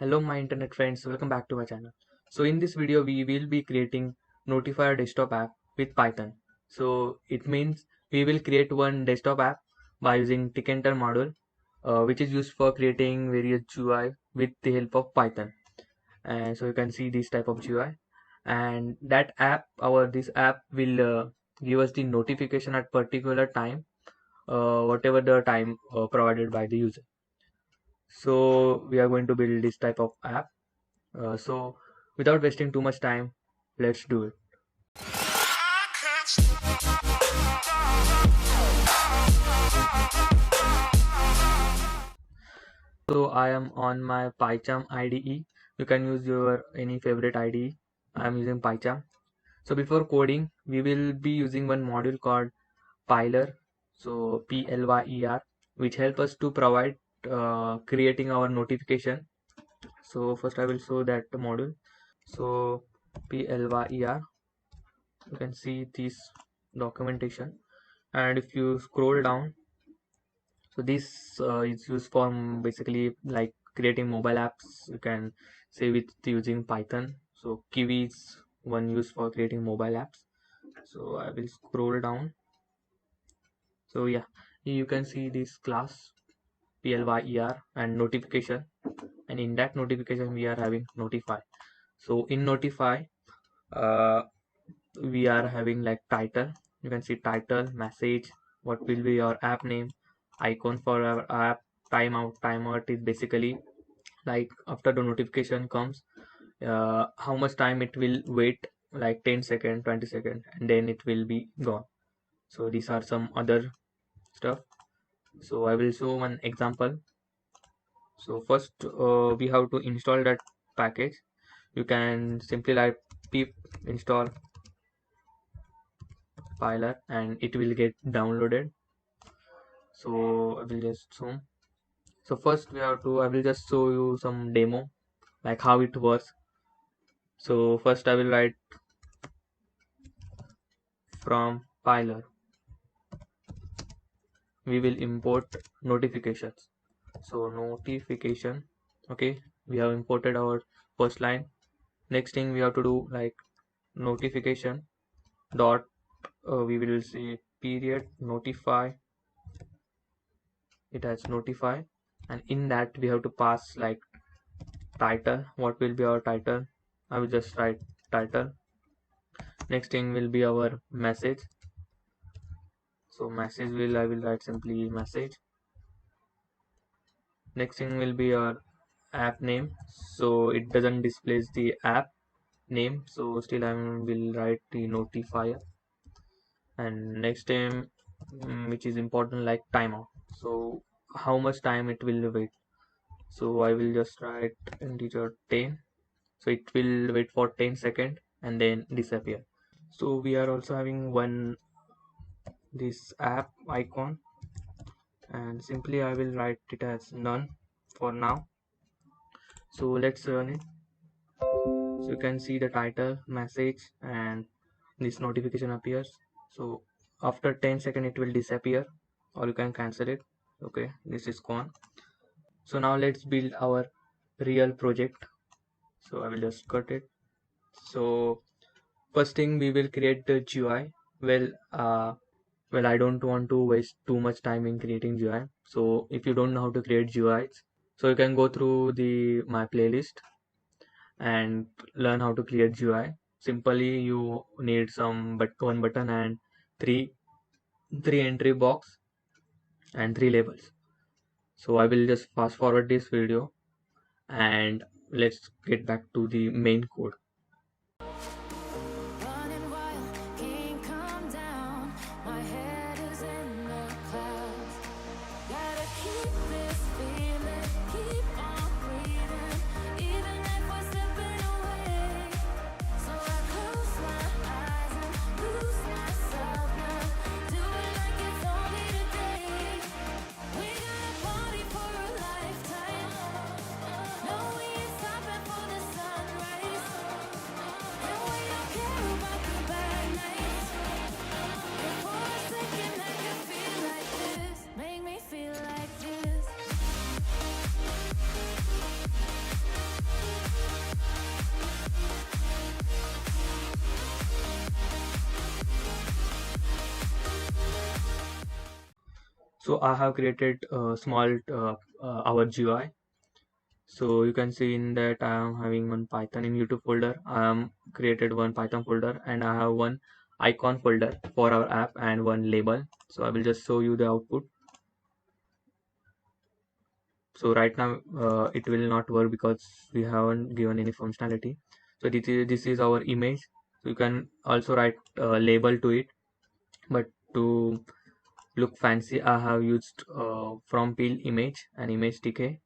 Hello my internet friends, welcome back to my channel. So in this video we will be creating Notifier desktop app with Python. So it means we will create one desktop app by using Tkinter module which is used for creating various GUI with the help of Python. And so you can see this type of GUI, and that app this app will give us the notification at particular time, whatever the time provided by the user. So we are going to build this type of app. So without wasting too much time, let's do it. So I am on my PyCharm IDE. You can use your any favorite IDE. I am using PyCharm. So before coding, we will be using one module called Pyler. So Plyr, which help us to provide creating our notification. So first I will show that module. So Plyr, you can see this documentation, and if you scroll down, so this is used for basically like creating mobile apps. You can say with using Python. So Kiwi is one used for creating mobile apps. So I will scroll down. So yeah, you can see this class Plyr and notification, and in that notification we are having notify. So in notify, uh, we are having like title. You can see title, message, what will be your app name, icon for our app, timeout is basically like after the notification comes, how much time it will wait, like 10 second, 20 second, and then it will be gone. So these are some other stuff. So I will show one example. So first we have to install that package. You can simply like pip install Pyler and it will get downloaded. So I will just zoom. So first I will just show you some demo like how it works. So first I will write from Pyler. We will import notifications. So notification, okay, we have imported our first line. Next thing we have to do like notification dot we will say period notify. It has notify, and in that we have to pass like title. What will be our title? I will just write title. Next thing will be our message. So message I will write simply message. Next thing will be our app name. So it doesn't displays the app name, so still I will write the notifier. And next thing, which is important, like timeout. So how much time it will wait. So I will just write integer 10. So it will wait for 10 seconds and then disappear. So we are also having one this app icon, and simply I will write it as none for now. So let's run it. So you can see the title, message, and this notification appears. So after 10 seconds it will disappear, or you can cancel it. Okay, this is gone. So now let's build our real project. So I will just cut it. So first thing we will create the GUI. Well, I don't want to waste too much time in creating GUI. So if you don't know how to create GUIs, so you can go through the my playlist and learn how to create GUI. Simply you need one button and three entry box and three labels. So I will just fast forward this video and let's get back to the main code. Running wild, can't calm down. My head is in the clouds. Gotta keep this feeling, keep on breathing, even if we're slipping away. So I close my eyes and lose myself now. Do it like it's only today. We got a party for a lifetime. No, we ain't stopping for the sunrise. So I have created a small our GUI. So you can see in that I am having one Python in YouTube folder. I am created one Python folder, and I have one icon folder for our app and one label. So I will just show you the output. So right now it will not work because we haven't given any functionality. So this is our image. So you can also write a label to it, but to look fancy I have used from peel image and image decay.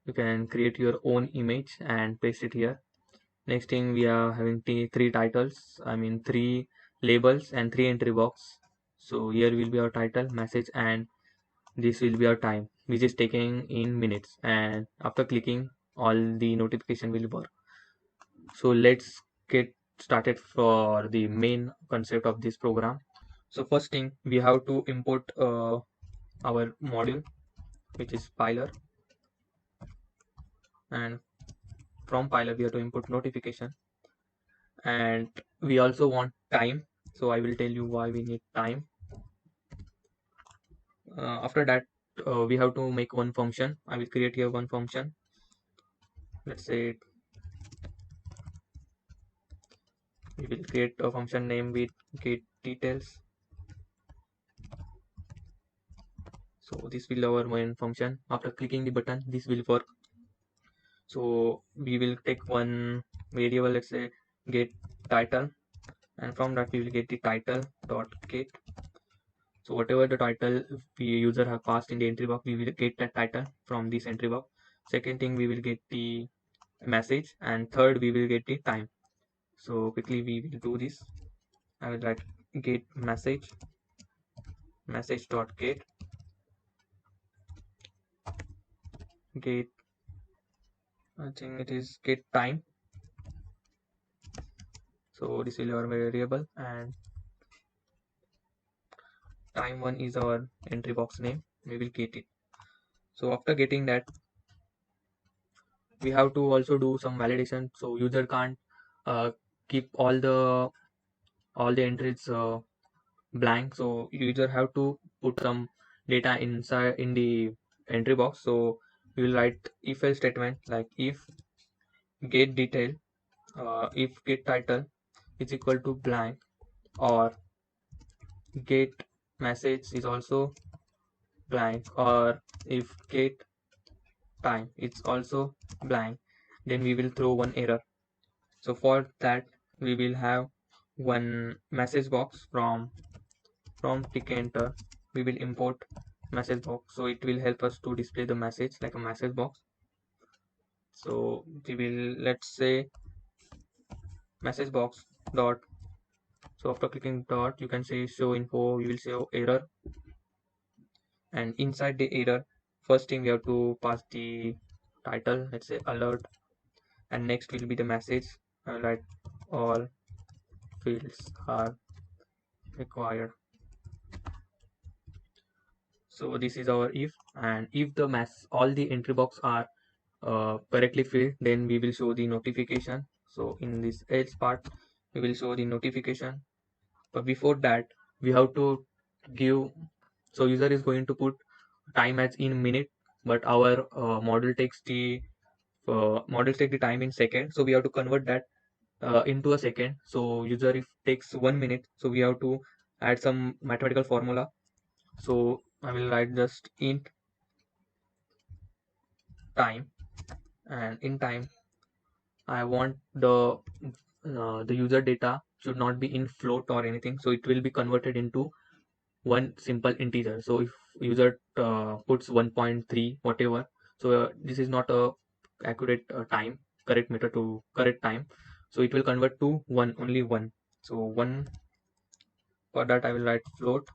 You can create your own image and paste it here. Next thing, we are having three titles, I mean three labels and three entry box. So here will be our title, message, and this will be our time, which is taking in minutes, and after clicking all the notification will work. So let's get started for the main concept of this program. So first thing, we have to import our module, which is Pyler, and from Pyler we have to import notification, and we also want time. So I will tell you why we need time. After that, we have to make one function. I will create here one function. Let's say we will create a function name with get details. So this will our main function. After clicking the button, this will work. So we will take one variable, let's say get title, and from that we will get the title dot get. So whatever the title the user have passed in the entry box, we will get that title from this entry box. Second thing, we will get the message, and third we will get the time. So quickly we will do this. I will write get message dot get I think it is get time. So this is our variable, and time one is our entry box name. We will get it. So after getting that, we have to also do some validation. So user can't uh, keep all the entries blank. So user have to put some data inside in the entry box. So we will write if else statement like if get detail, if get title is equal to blank, or get message is also blank, or if get time it's also blank, then we will throw one error. So for that we will have one message box from tick enter. We will import message box, so it will help us to display the message like a message box. So we will, let's say message box dot. So after clicking dot, you can say show info, you will show error, and inside the error, first thing we have to pass the title, let's say alert, and next will be the message. Like all fields are required. So this is our if, and if the all the entry box are correctly filled, then we will show the notification. So in this else part, we will show the notification. But before that, we have to give. So user is going to put time as in minute, but our model take the time in second. So we have to convert that into a second. So user if takes 1 minute, so we have to add some mathematical formula. So I will write just int time, and in time I want the user data should not be in float or anything, so it will be converted into one simple integer. So if user puts 1.3 whatever, so this is not a accurate time, correct meter to correct time, so it will convert to one, only one. So one, for that I will write float,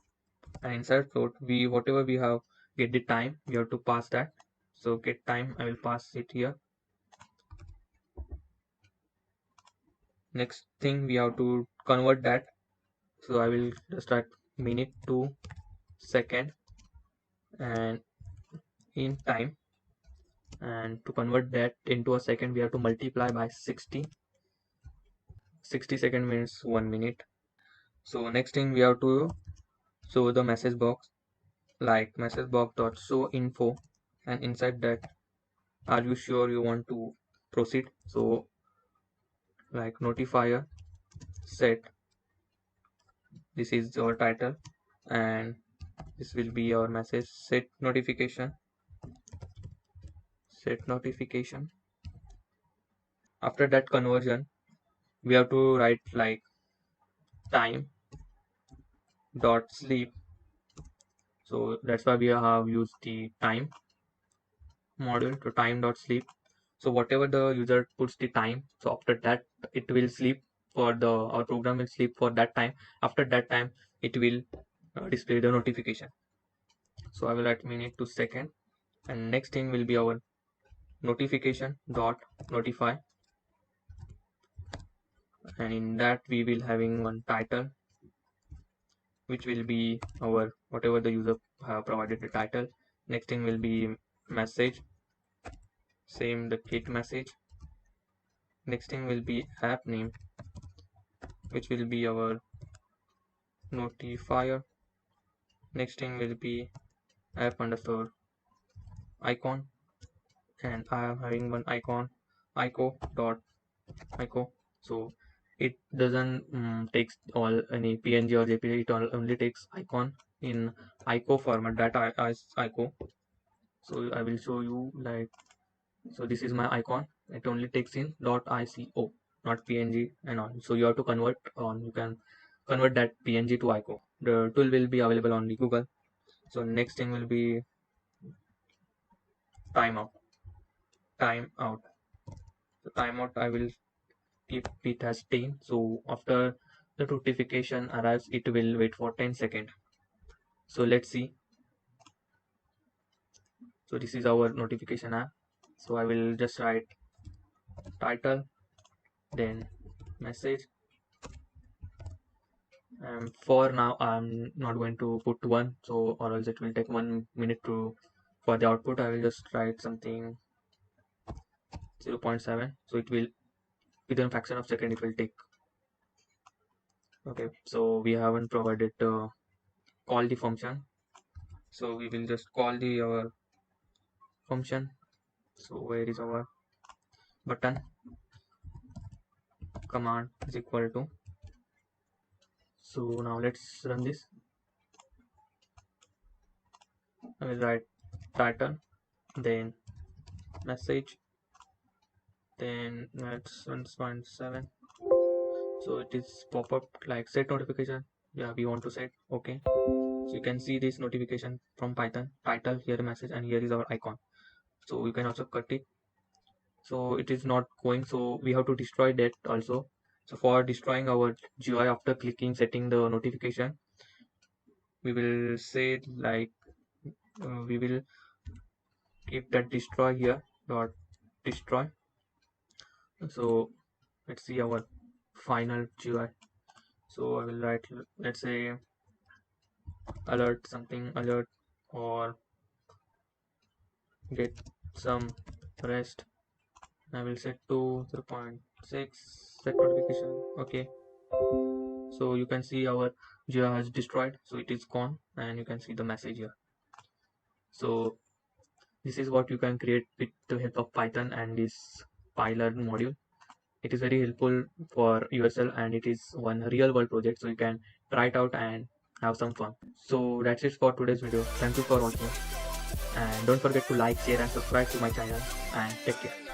and inside float we whatever we have get the time, we have to pass that. So get time, I will pass it here. Next thing, we have to convert that. So I will just write minute to second, and in time, and to convert that into a second we have to multiply by 60. 60 second means 1 minute. So next thing, we have to show the message box. like message box dot show info, and inside that, are you sure you want to proceed? So like notifier set, this is your title, and this will be our message. Set notification. After that conversion, we have to write like time dot sleep. So that's why we have used the time module to time dot sleep. So whatever the user puts the time, so after that it will sleep for the, our program will sleep for that time. After that time it will display the notification. So I will write minute to second, and next thing will be our notification dot notify, and in that we will having one title, which will be our whatever the user have provided the title. Next thing will be message, same the kit message. Next thing will be app name, which will be our notifier. Next thing will be app underscore icon, and I am having one icon, ico dot ico. So it doesn't takes all any png or jpg, it only takes icon in ico format, that is ico. So I will show you like, so this is my icon, it only takes in .ico, not png and all. So you have to convert on, you can convert that png to ico. The tool will be available on the Google. So next thing will be timeout. So timeout I will keep it as 10. So after the notification arrives, it will wait for 10 seconds. So let's see. So this is our notification app. So I will just write title, then message, and for now I'm not going to put 1, so or else it will take 1 minute to for the output. I will just write something 0.7, so it will within a fraction of second it will take. Okay, so we haven't provided call the function, so we will just call the our function. So where is our button? Command is equal to, so now let's run this. I will write title, then message, then that's 1.7. so it is pop up like set notification. Yeah, we want to set. Okay, so you can see this notification from Python, title, here message, and here is our icon. So you can also cut it, so it is not going, so we have to destroy that also. So for destroying our GUI, after clicking setting the notification, we will say like we will keep that destroy here dot destroy. So let's see our final GUI. So I will write, let's say alert something, alert, or get some rest. I will set to 0.6 set notification. Okay, so you can see our GUI has destroyed, so it is gone, and you can see the message here. So this is what you can create with the help of Python and this PyLearn module. It is very helpful for yourself, and it is one real world project, so you can try it out and have some fun. So that's it for today's video. Thank you for watching, and don't forget to like, share and subscribe to my channel, and take care.